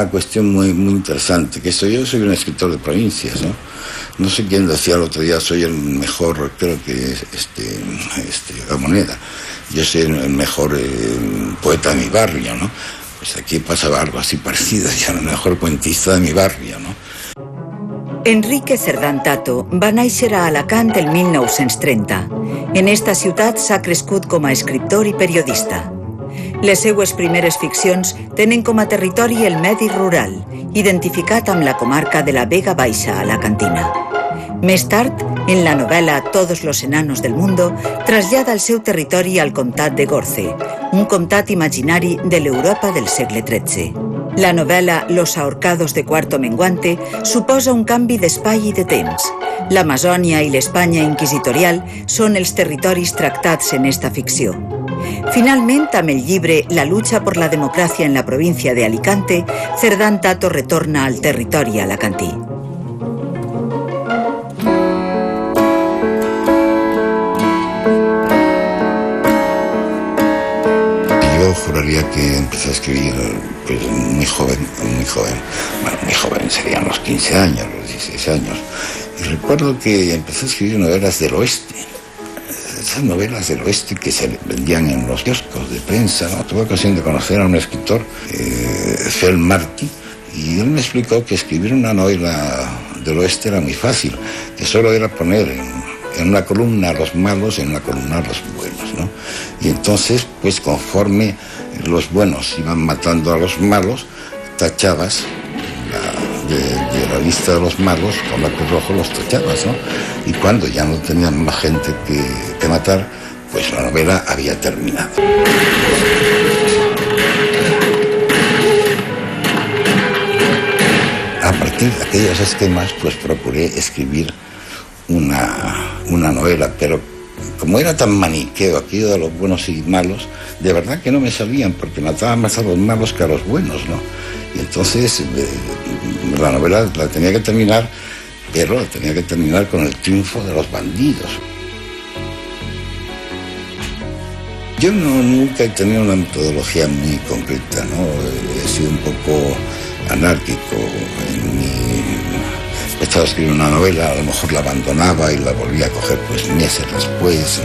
una cuestión muy interesante, que yo soy un escritor de provincias, ¿no? No sé quién decía el otro día, soy el mejor, creo que es Gamoneda, yo soy el mejor poeta de mi barrio, ¿no? Pues aquí pasaba algo así parecido, yo era el mejor cuentista de mi barrio, ¿no? Enrique Cerdán Tato va néixer a Alacant el 1930. En esta ciutat s'ha crescut com a escriptor i periodista. Les seues primeres ficcions tenen com a territori el medi rural, identificat amb la comarca de la Vega Baixa alacantina. Més tard, en la novel·la Todos los enanos del mundo, trasllada el seu territori al comtat de Gorce, un comtat imaginari de l'Europa del segle XIII. La novel·la Los ahorcados de Cuarto Menguante suposa un canvi d'espai i de temps. L'Amazònia i l'Espanya inquisitorial són els territoris tractats en esta ficció. Finalment, amb el llibre La lucha por la democracia en la provincia de Alicante, Cerdán Tato retorna al territori alacantí. Yo juraría que empecé a escribir pues, muy joven. Bueno, muy joven serían los 15 años, los 16 años. Y recuerdo que empecé a escribir novelas del oeste. Esas novelas del oeste que se vendían en los kioscos de prensa, ¿no? Tuve ocasión de conocer a un escritor, Fel Martí, y él me explicó que escribir una novela del oeste era muy fácil, que solo era poner en una columna a los malos, en una columna a los buenos, ¿no? Y entonces, pues conforme los buenos iban matando a los malos, tachabas de la lista de los malos, con lápiz rojo los tachabas, ¿no? Y cuando ya no tenían más gente que matar, pues la novela había terminado. A partir de aquellos esquemas, pues procuré escribir una novela, pero como era tan maniqueo aquello de los buenos y malos, de verdad que no me salían, porque mataban más a los malos que a los buenos, ¿no? Y entonces la novela la tenía que terminar, pero la tenía que terminar con el triunfo de los bandidos. Yo nunca he tenido una metodología muy concreta, ¿no? He sido un poco anárquico en mi... He estado escribiendo una novela, a lo mejor la abandonaba y la volvía a coger pues meses después,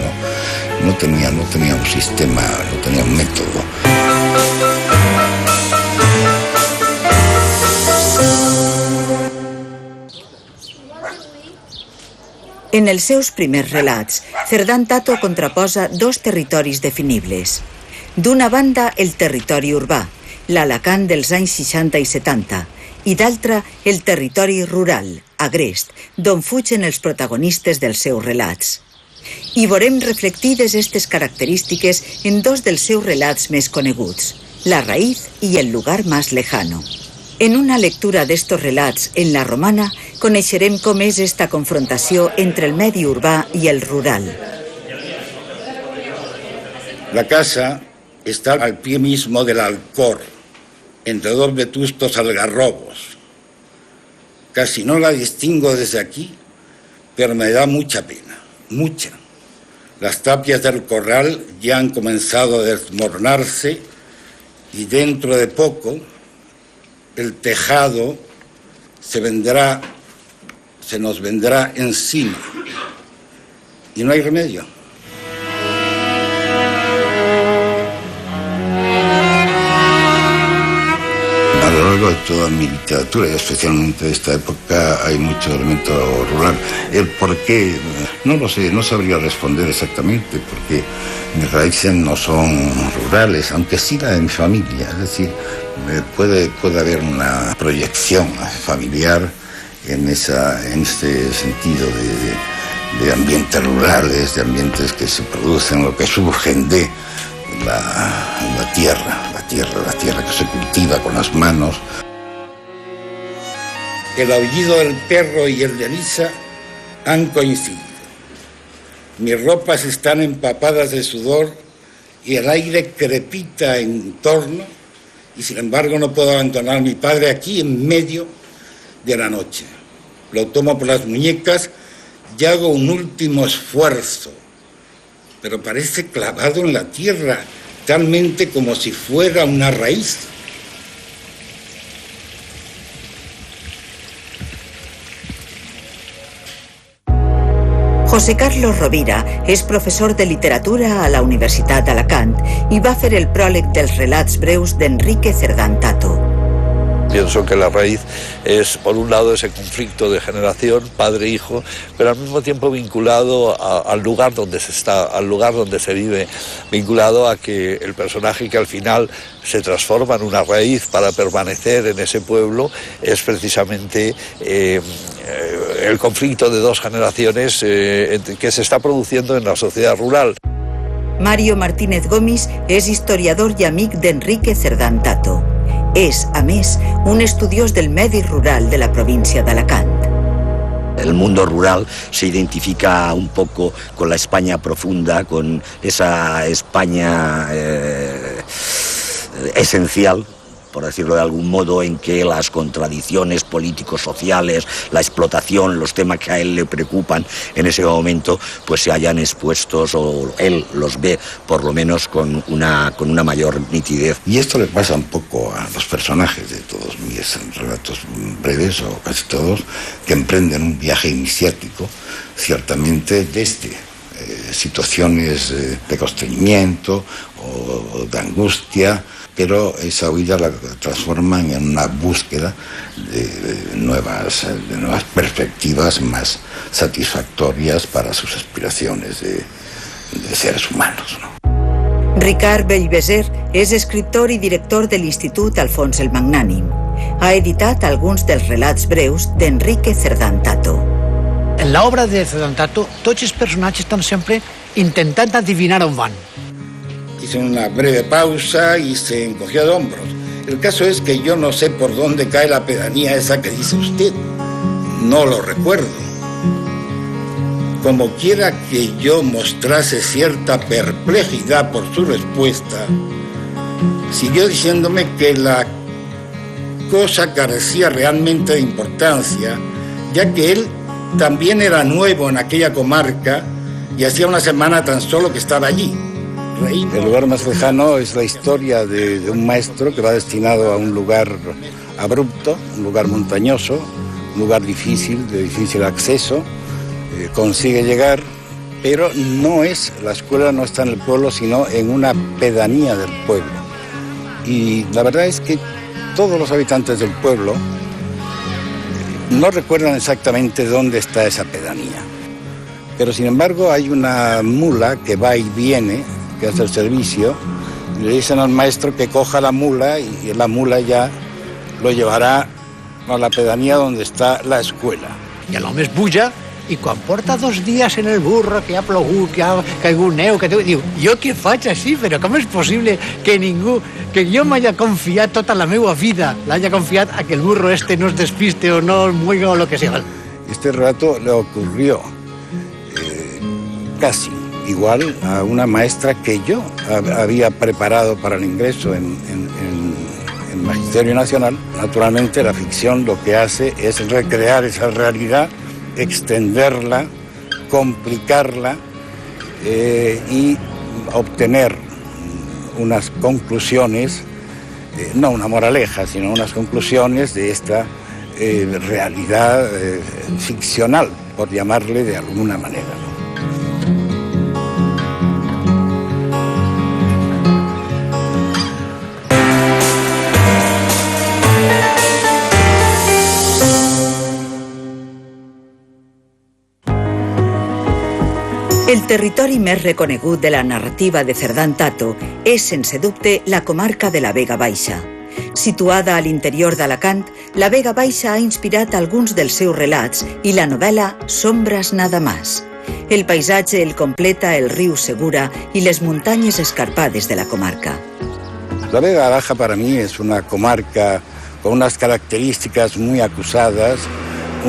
¿no? No tenía un sistema, no tenía un método. En els seus primers relats, Cerdán Tato contraposa dos territoris definibles. D'una banda, el territori urbà, l'Alacant dels anys 60 i 70, i d'altra, el territori rural, agrest, d'on fugen els protagonistes dels seus relats. I veurem reflectides aquestes característiques en dos dels seus relats més coneguts, La raíz i El lugar más lejano. En una lectura d'estos relats en la romana, coneixerem com és esta confrontació entre el medi urbà i el rural. La casa está al pie mismo del Alcor, entre dos vetustos algarrobos. Casi no la distingo desde aquí, pero me da mucha pena, mucha. Las tapias del corral ya han comenzado a desmoronarse y dentro de poco el tejado se nos vendrá encima y no hay remedio. A lo largo de toda mi literatura, y especialmente de esta época, hay mucho elemento rural. El por qué, no lo sé, no sabría responder exactamente, porque mis raíces no son rurales, aunque sí la de mi familia. Es decir, puede haber una proyección familiar en este sentido de ambientes rurales, de ambientes que se producen o que surgen de la tierra que se cultiva con las manos. El aullido del perro y el de Lisa han coincidido. Mis ropas están empapadas de sudor y el aire crepita en torno, y sin embargo no puedo abandonar a mi padre aquí en medio de la noche. Lo tomo por las muñecas y hago un último esfuerzo, pero parece clavado en la tierra, talmente como si fuera una raíz. José Carlos Rovira és professor de literatura a la Universitat d'Alacant i va fer el pròleg dels relats breus d'Enrique Cerdán Tato. Pienso que la raíz es, por un lado, ese conflicto de generación, padre-hijo, pero al mismo tiempo vinculado al lugar donde se está, al lugar donde se vive, vinculado a que el personaje que al final se transforma en una raíz para permanecer en ese pueblo es precisamente el conflicto de dos generaciones que se está produciendo en la sociedad rural. Mario Martínez Gomis és historiador i amic d'Enrique Cerdán Tato. És, a més, un estudiós del medi rural de la província d'Alacant. El mundo rural se identifica un poco con la España profunda, con esa España esencial, por decirlo de algún modo, en que las contradicciones políticos, sociales, la explotación, los temas que a él le preocupan en ese momento, pues se hayan expuestos, o él los ve por lo menos con una mayor nitidez. Y esto le pasa un poco a los personajes de todos mis relatos breves, o casi todos, que emprenden un viaje iniciático, ciertamente desde situaciones de constreñimiento o de angustia, pero esa huida la transforman en una búsqueda de nuevas perspectivas más satisfactorias para sus aspiraciones de seres humanos, ¿no? Ricard Bellveser és escriptor i director de l'Institut Alfons el Magnànim. Ha editat alguns dels relats breus d'Enrique Cerdán Tato. En l'obra de Cerdán Tato, tots els personatges estan sempre intentant adivinar on van. Hizo una breve pausa y se encogió de hombros. El caso es que yo no sé por dónde cae la pedanía esa que dice usted. No lo recuerdo. Como quiera que yo mostrase cierta perplejidad por su respuesta, siguió diciéndome que la cosa carecía realmente de importancia, ya que él también era nuevo en aquella comarca y hacía una semana tan solo que estaba allí. El lugar más lejano es la historia de un maestro que va destinado a un lugar abrupto, un lugar montañoso, un lugar difícil, de difícil acceso. Consigue llegar, pero la escuela no está en el pueblo, sino en una pedanía del pueblo. Y la verdad es que todos los habitantes del pueblo no recuerdan exactamente dónde está esa pedanía. Pero sin embargo hay una mula que va y viene, que hace el servicio, y le dicen al maestro que coja la mula y la mula ya lo llevará a la pedanía donde está la escuela. I l'home es puja i quan porta 2 dies en el burro, que ha plogut, que ha caigut neu, diu, jo què faig així? Però com és possible que ningú, que jo m'haya confiat tota la meva vida, l'haya confiat a que el burro este no es despiste o no es muega o lo que sea? Este relato le ocurrió casi igual a una maestra que yo había preparado para el ingreso en Magisterio Nacional. Naturalmente la ficción lo que hace es recrear esa realidad, extenderla, complicarla y obtener unas conclusiones, no una moraleja, sino unas conclusiones de esta realidad ficcional, por llamarle de alguna manera, ¿no? El territori més reconegut de la narrativa de Cerdán Tato és, sense dubte, la comarca de la Vega Baixa. Situada a l'interior d'Alacant, la Vega Baixa ha inspirat alguns dels seus relats i la novel·la Sombras nada más. El paisatge el completa el riu Segura y les muntanyes escarpades de la comarca. La Vega Baja para mí es una comarca con unas características muy acusadas,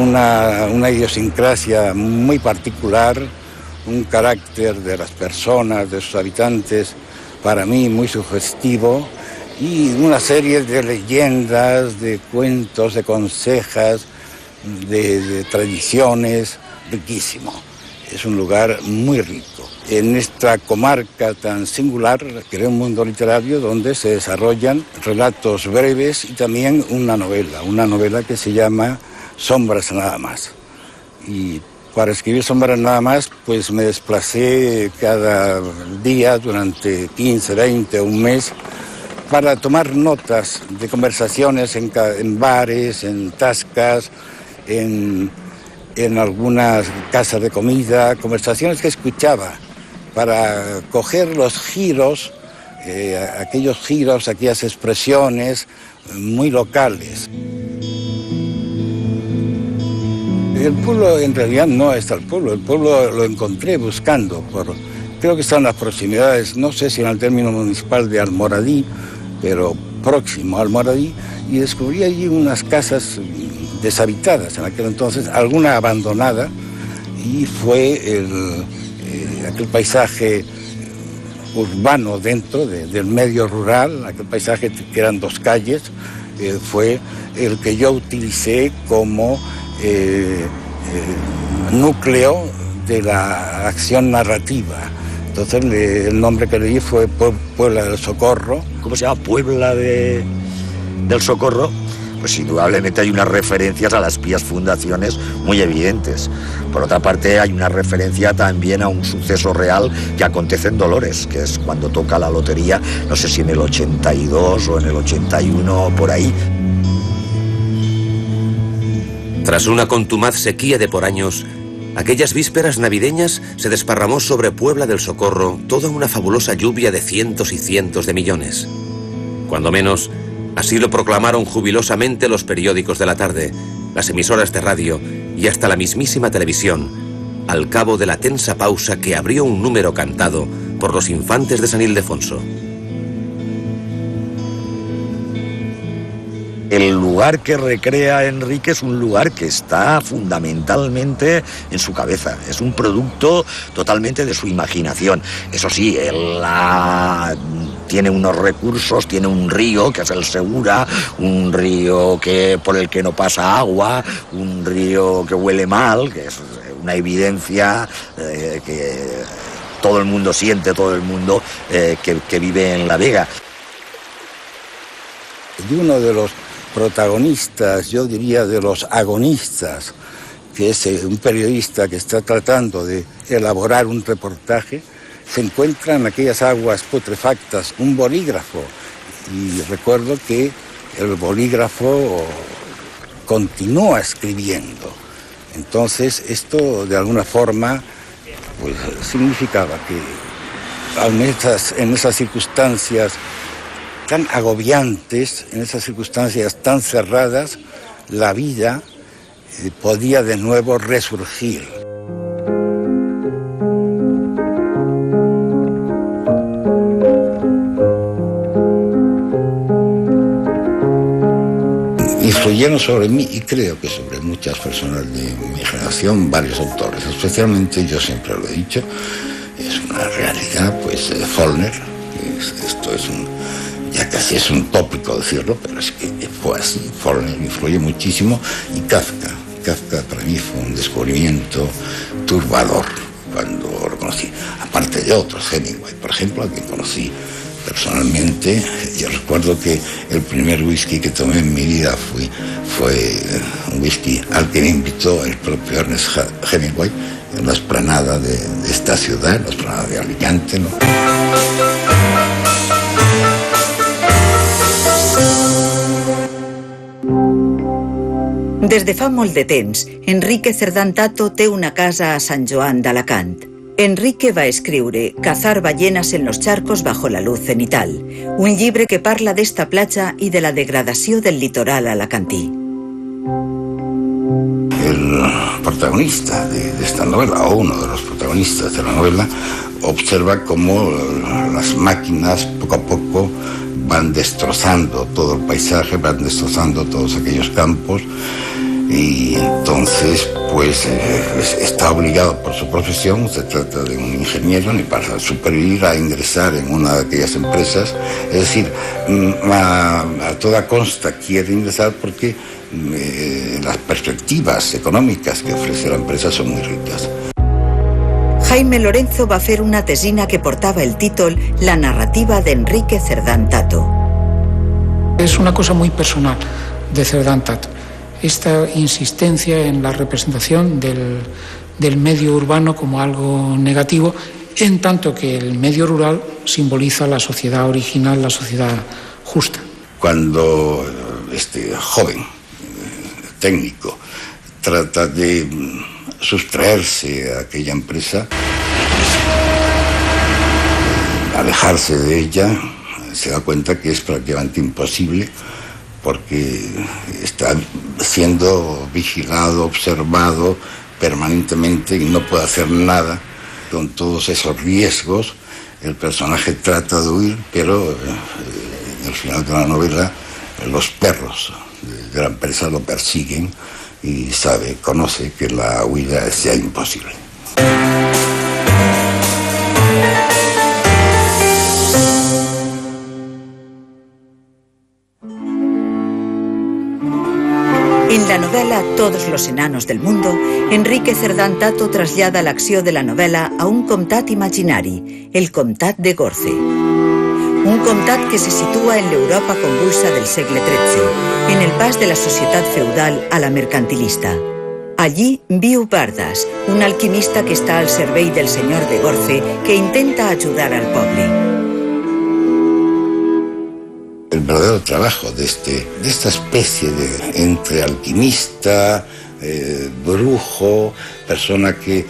una idiosincrasia muy particular, un carácter de las personas, de sus habitantes, para mí muy sugestivo, y una serie de leyendas, de cuentos, de consejas, de tradiciones, riquísimo. Es un lugar muy rico. En esta comarca tan singular, creo un mundo literario donde se desarrollan relatos breves y también una novela que se llama Sombras nada más. Y Para escribir sombras nada más, pues me desplacé cada día durante 15, 20 o un mes para tomar notas de conversaciones en bares, en tascas, en algunas casas de comida, conversaciones que escuchaba para coger los giros, aquellos giros, aquellas expresiones muy locales. El pueblo en realidad no está el pueblo lo encontré buscando, creo que está en las proximidades, no sé si en el término municipal de Almoradí, pero próximo a Almoradí, y descubrí allí unas casas deshabitadas en aquel entonces, alguna abandonada, y fue aquel paisaje urbano dentro del medio rural, aquel paisaje que eran 2 calles, fue el que yo utilicé como núcleo de la acción narrativa. Entonces el nombre que le di fue Puebla del Socorro. ¿Cómo se llama? Puebla del Socorro. Pues indudablemente hay unas referencias a las pías fundaciones muy evidentes. Por otra parte, hay una referencia también a un suceso real que acontece en Dolores, que es cuando toca la lotería, no sé si en el 82 o en el 81 o por ahí. Tras una contumaz sequía de por años, aquellas vísperas navideñas se desparramó sobre Puebla del Socorro toda una fabulosa lluvia de cientos y cientos de millones. Cuando menos, así lo proclamaron jubilosamente los periódicos de la tarde, las emisoras de radio y hasta la mismísima televisión, al cabo de la tensa pausa que abrió un número cantado por los infantes de San Ildefonso. El lugar que recrea Enrique es un lugar que está fundamentalmente en su cabeza. Es un producto totalmente de su imaginación. Eso sí, él tiene unos recursos, tiene un río que es el Segura, un río por el que no pasa agua, un río que huele mal, que es una evidencia que todo el mundo siente, todo el mundo que vive en La Vega. Y uno de los protagonistas, yo diría de los agonistas, que es un periodista que está tratando de elaborar un reportaje, se encuentra en aquellas aguas putrefactas un bolígrafo, y recuerdo que el bolígrafo continúa escribiendo. Entonces esto de alguna forma pues significaba que en esas circunstancias tan agobiantes, en esas circunstancias tan cerradas, la vida podía de nuevo resurgir. Influyeron sobre mí y creo que sobre muchas personas de mi generación, varios autores, especialmente, yo siempre lo he dicho, es una realidad, pues Faulkner, esto es ya casi es un tópico decirlo, pero es que fue así. Faulkner influyó muchísimo, y Kafka para mí fue un descubrimiento turbador cuando lo conocí, aparte de otros, Hemingway, por ejemplo, a quien conocí personalmente. Yo recuerdo que el primer whisky que tomé en mi vida fue un whisky al que me invitó el propio Ernest Hemingway en la explanada de esta ciudad, en la explanada de Alicante, ¿no? Des de fa molt de temps, Enrique Cerdán Tato té una casa a Sant Joan d'Alacant. Enrique va escriure Cazar ballenas en los charcos bajo la luz cenital, un llibre que parla d'esta platja i de la degradació del litoral alacantí. El protagonista de esta novela, o uno de los protagonistas de la novela, observa cómo las máquinas poco a poco van destrozando todo el paisaje, van destrozando todos aquellos campos, y entonces pues está obligado por su profesión, se trata de un ingeniero, y para supervivir a ingresar en una de aquellas empresas, es decir, a toda costa quiere ingresar porque las perspectivas económicas que ofrece la empresa son muy ricas. Jaime Lorenzo va fer una tesina que portava el títol La narrativa de Enrique Cerdán Tato. Es una cosa muy personal de Cerdán Tato. Esta insistencia en la representación del medio urbano como algo negativo, en tanto que el medio rural simboliza la sociedad original, la sociedad justa. Cuando este joven técnico trata de sustraerse a aquella empresa, alejarse de ella, se da cuenta que es prácticamente imposible porque está siendo vigilado, observado permanentemente y no puede hacer nada. Con todos esos riesgos, el personaje trata de huir, pero al final de la novela los perros de la empresa lo persiguen y conoce que la huida es ya imposible. En la novela Todos los enanos del mundo, Enrique Cerdán Tato trasllada l'acció de la novel·la a un comtat imaginari, el comtat de Gorce. Un comtat que se situa en l'Europa convulsa del segle XIII, en el pas de la societat feudal a la mercantilista. Allí viu Bardas, un alquimista que està al servei del senyor de Gorce que intenta ajudar al poble. El verdadero trabajo de esta especie de entre alquimista, brujo, persona que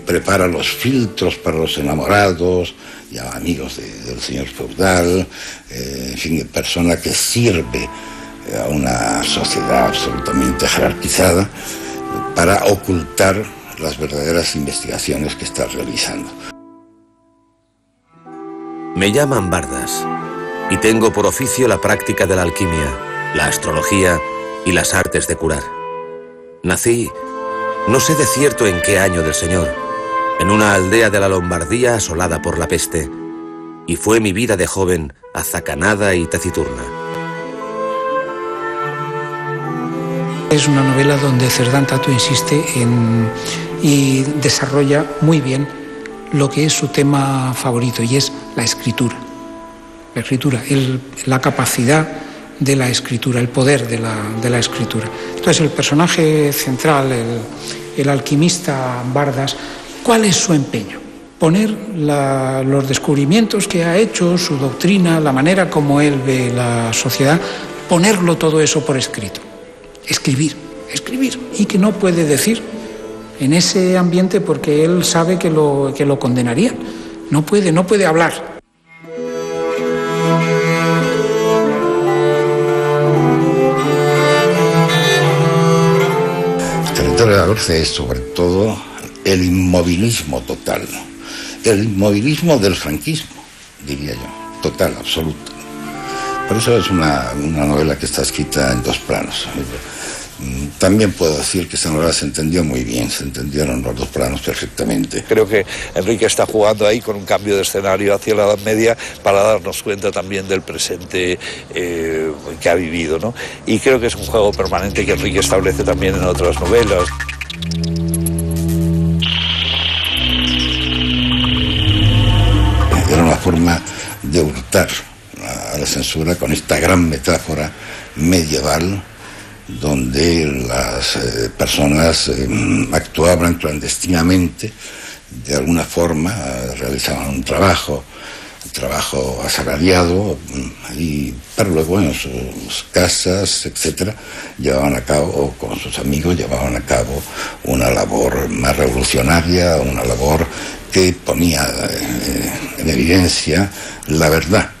prepara los filtros para los enamorados, ya amigos del señor feudal, en fin, persona que sirve a una sociedad absolutamente jerarquizada para ocultar las verdaderas investigaciones que está realizando. Me llaman Bardas y tengo por oficio la práctica de la alquimia, la astrología y las artes de curar. Nací, no sé de cierto en qué año del Señor, en una aldea de la Lombardía asolada por la peste, y fue mi vida de joven azacanada y taciturna. Es una novela donde Cerdán Tato insiste y desarrolla muy bien lo que es su tema favorito, y es la escritura. La escritura, la capacidad de la escritura, el poder de la escritura. Entonces el personaje central, el alquimista Bardas, ¿cuál es su empeño? Poner los descubrimientos que ha hecho, su doctrina, la manera como él ve la sociedad, ponerlo todo eso por escrito. Escribir, y que no puede decir en ese ambiente porque él sabe que lo condenarían. No puede hablar. El territorio de Gorce es sobre todo el inmovilismo total, el inmovilismo del franquismo, diría yo, total, absoluto. Por eso es una novela que está escrita en dos planos. También puedo decir que esta novela se entendió muy bien, se entendieron los dos planos perfectamente. Creo que Enrique está jugando ahí con un cambio de escenario hacia la Edad Media para darnos cuenta también del presente que ha vivido, ¿no? Y creo que es un juego permanente que Enrique establece también en otras novelas. Era una forma de hurtar a la censura con esta gran metáfora medieval donde las personas actuaban clandestinamente, de alguna forma realizaban un trabajo asalariado, pero luego en sus casas, etcétera, llevaban a cabo, o con sus amigos llevaban a cabo una labor más revolucionaria, una labor que ponía en evidencia la verdad.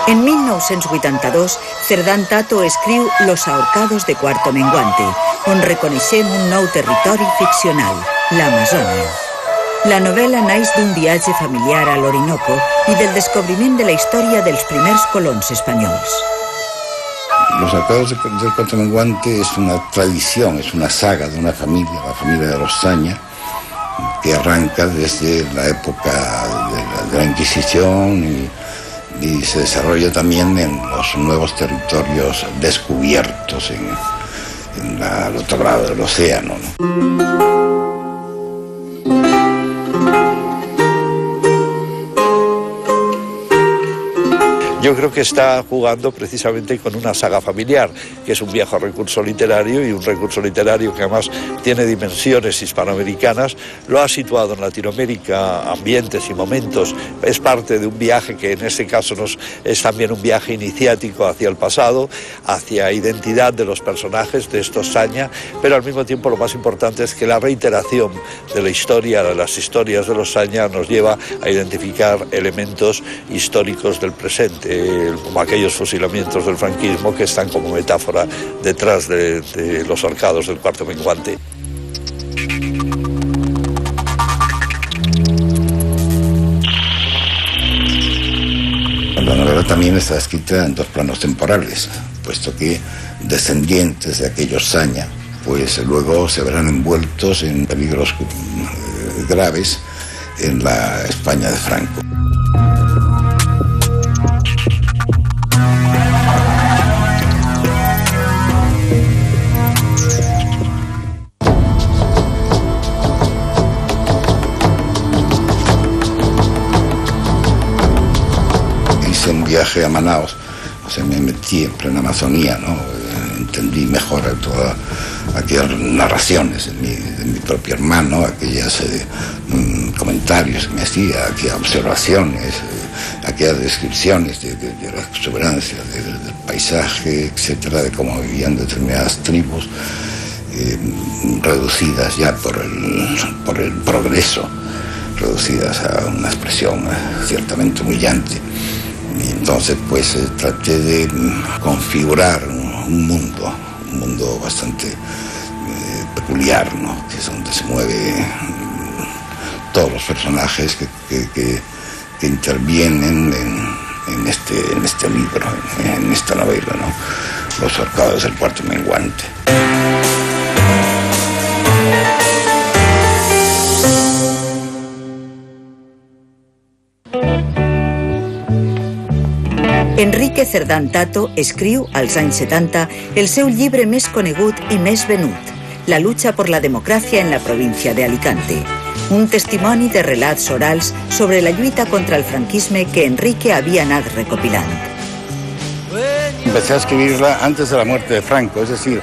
En 1982, Cerdán Tato escriu Los ahorcados de Cuarto Menguante, on reconeixem un nou territori ficcional, l'Amazònia. La novel·la naix d'un viatge familiar a l'Orinoco i del descobriment de la història dels primers colons espanyols. Los ahorcados del Cuarto Menguante es una tradición, es una saga de una familia, la familia de los Saña, que arranca desde la época de la Inquisición y se desarrolla también en los nuevos territorios descubiertos al otro lado del océano, ¿no? yo creo que está jugando precisamente con una saga familiar, que es un viejo recurso literario y un recurso literario que además tiene dimensiones hispanoamericanas. Lo ha situado en Latinoamérica, ambientes y momentos. Es parte de un viaje que en este caso es también un viaje iniciático hacia el pasado, hacia identidad de los personajes de estos Saña, pero al mismo tiempo lo más importante es que la reiteración de la historia, de las historias de los Saña, nos lleva a identificar elementos históricos del presente, como aquellos fusilamientos del franquismo que están como metáfora detrás de los ahorcados del Cuarto Menguante. La novela también está escrita en dos planos temporales, puesto que descendientes de aquellos Saña, pues luego se verán envueltos en peligros graves en la España de Franco. Hice un viaje a Manaos, o sea, me metí en plena Amazonía, ¿no? Entendí mejor todas aquellas narraciones de mi propio hermano, aquellos comentarios que me hacía, aquellas observaciones, aquellas descripciones de la exuberancia del paisaje, etcétera, de cómo vivían determinadas tribus, reducidas ya por el progreso, reducidas a una expresión ciertamente humillante. Y entonces pues traté de configurar un mundo bastante peculiar, ¿no? Que es donde se mueven todos los personajes que intervienen en este libro, en esta novela, ¿no? Los ahorcados del Cuarto Menguante. Enrique Cerdán Tato escriu, als anys 70, el seu llibre més conegut i més venut, La lucha por la democracia en la provincia de Alicante, un testimoni de relats orals sobre la lluita contra el franquisme que Enrique havia anat recopilant. Empecé a escribirla antes de la muerte de Franco, es decir,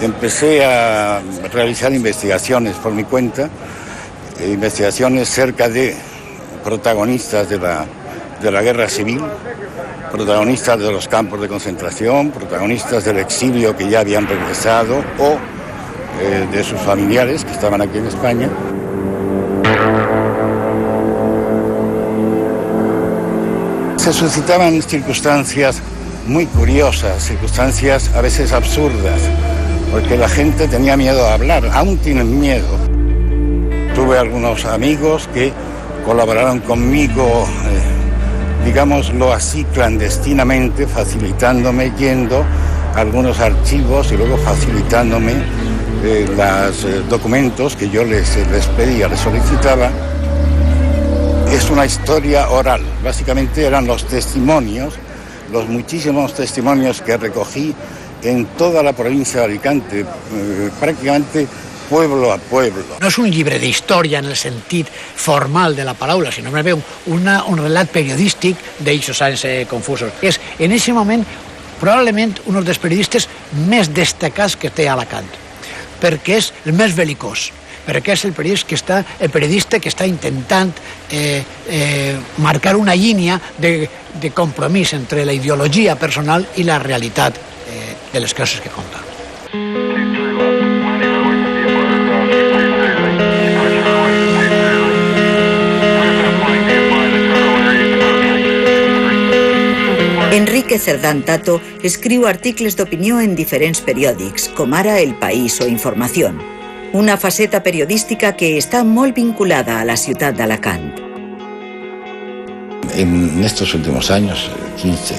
empecé a realizar investigaciones por mi cuenta, investigaciones cerca de protagonistas de la guerra civil, protagonistas de los campos de concentración, protagonistas del exilio que ya habían regresado o de sus familiares que estaban aquí en España. Se suscitaban circunstancias muy curiosas, circunstancias a veces absurdas, porque la gente tenía miedo a hablar, aún tienen miedo. Tuve algunos amigos que colaboraron conmigo, digámoslo así, clandestinamente, facilitándome, yendo a algunos archivos y luego facilitándome los documentos que yo les pedía, les solicitaba. Es una historia oral, básicamente eran los testimonios, los muchísimos testimonios que recogí en toda la provincia de Alicante, prácticamente pueblo a pueblo. No és un llibre d'història en el sentit formal de la paraula, sinó més bé un relat periodístic d'eixos anys confusos. És, en aquest moment, probablement un dels periodistes més destacats que té Alacant, perquè és el més belicós, perquè és el periodista que està intentant marcar una línia de compromís entre la ideologia personal i la realitat de les coses que conta. Enrique Cerdán Tato escriu articles d'opinió en diferents periòdics, com ara El País o Información, una faceta periodística que está molt vinculada a la ciutat d'Alacant. En estos últimos años, 15,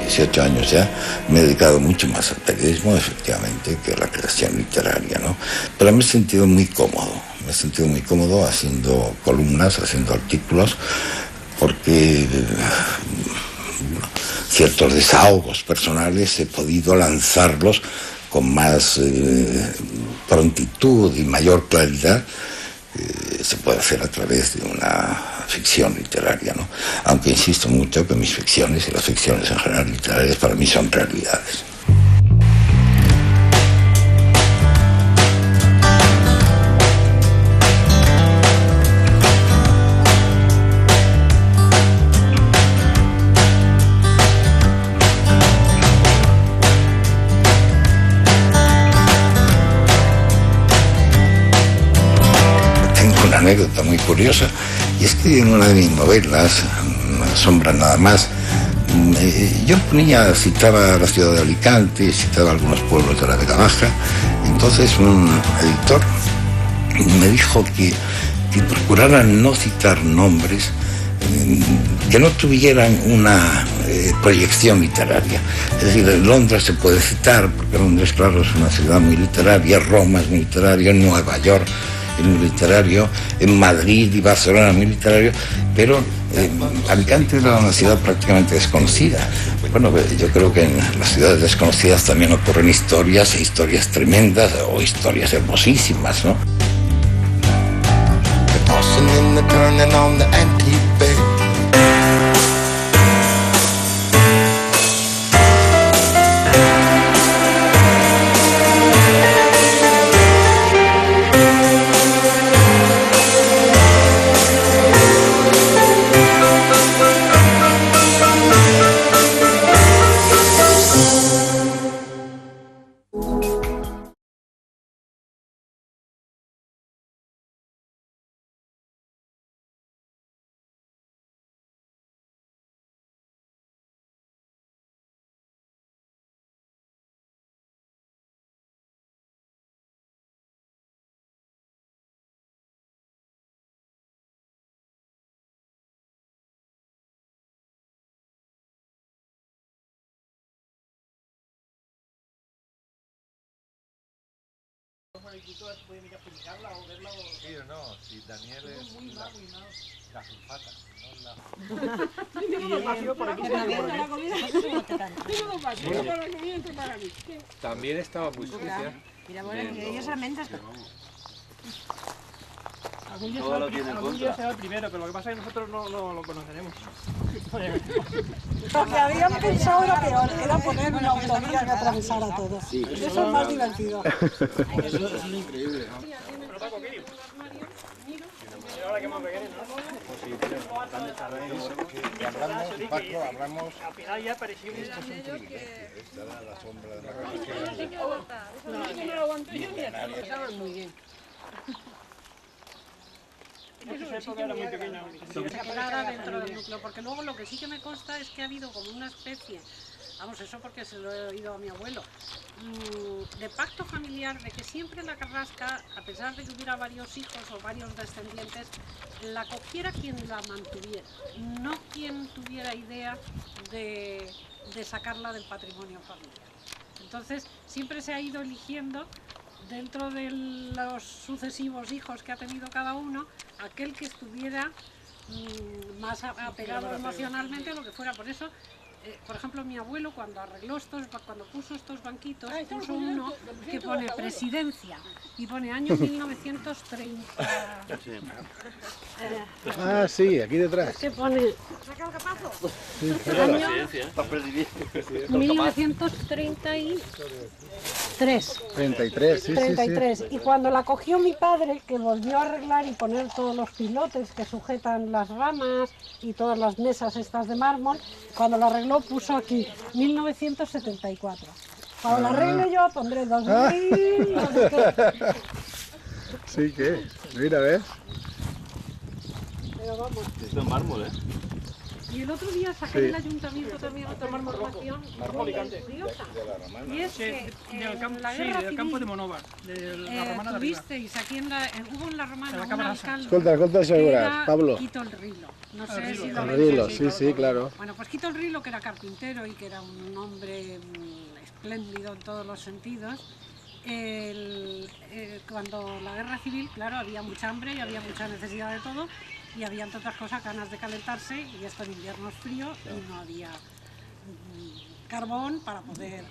18 años ya, me he dedicado mucho más al periodismo, efectivamente, que a la creación literaria, ¿no? Pero me he sentido muy cómodo haciendo columnas, haciendo artículos, porque ciertos desahogos personales he podido lanzarlos con más prontitud y mayor claridad. Se puede hacer a través de una ficción literaria, ¿no? Aunque insisto mucho que mis ficciones y las ficciones en general literarias para mí son realidades. Anécdota muy curiosa, y es que en una de mis novelas, Sombra nada más, yo citaba la ciudad de Alicante, citaba algunos pueblos de la Vega Baja. Entonces un editor me dijo que procurara no citar nombres que no tuvieran una proyección literaria. Es decir, Londres se puede citar, porque Londres, claro, es una ciudad muy literaria, Roma es muy literario, Nueva York es muy literario, en Madrid y Barcelona es muy literario, pero Alicante era una ciudad prácticamente desconocida. Bueno, yo creo que en las ciudades desconocidas también ocurren historias, e historias tremendas o historias hermosísimas, ¿no? Pueden ir a publicarla o verla o... Sí o no, si Daniel es muy la sulfata, no la... Tengo vacío por aquí. Tengo vacío para la comida y para mí. También estaba muy sucia. Mira, bueno, ellos almendras... Algún día será el primero, pero lo que pasa es que nosotros no lo conoceremos. Lo que habían pensado era peor, era poner una autovía que atravesara todo. Sí. Eso es más divertido. Eso es increíble, ¿no? Pero Paco, ¿qué? Ahora que más requieren, ¿no? Pues sí, pero hablamos... Al final ya pareció que esto es un privilegio. Esta era la sombra de la relación. No lo aguanto yo ni a ti. Pasaban muy bien. Separada dentro del núcleo, porque luego lo que sí que me consta es que ha habido como una especie, vamos, eso porque se lo he oído a mi abuelo, de pacto familiar, de que siempre la Carrasca, a pesar de que hubiera varios hijos o varios descendientes, la cogiera quien la mantuviera, no quien tuviera idea de sacarla del patrimonio familiar. Entonces siempre se ha ido eligiendo dentro de los sucesivos hijos que ha tenido cada uno, aquel que estuviera más apegado emocionalmente a lo que fuera. Por eso, por ejemplo, mi abuelo cuando puso estos banquitos, puso uno que pone presidencia y pone año 1930. Sí, aquí detrás. ¿Qué pone? ¿Saca el capazo? Sí, año 1933. 33, sí, 33. Sí. Y cuando la cogió mi padre, que volvió a arreglar y poner todos los pilotes que sujetan las ramas y todas las mesas estas de mármol, cuando la arregló puso aquí 1974. Cuando la arregle yo pondré 2000, no sé qué. Sí, ¿qué? Mira, ¿ves? Pero vamos. Esto es mármol, ¿eh? Y el otro día saqué del ayuntamiento también otra información muy curiosa. Y es que en la guerra civil, del campo de Monóvar, de la Romana de Arriba. tuvisteis aquí hubo en la Romana un alcalde Escolta, seguras, Pablo. Quito el Rilo. No sé si lo El Rilo, sí, claro. Bueno, pues Quito el Rilo, que era carpintero y que era un hombre espléndido en todos los sentidos. Cuando la guerra civil, claro, había mucha hambre y había mucha necesidad de todo. Y había, entre otras cosas, ganas de calentarse, y esto en invierno es frío y no había carbón para poder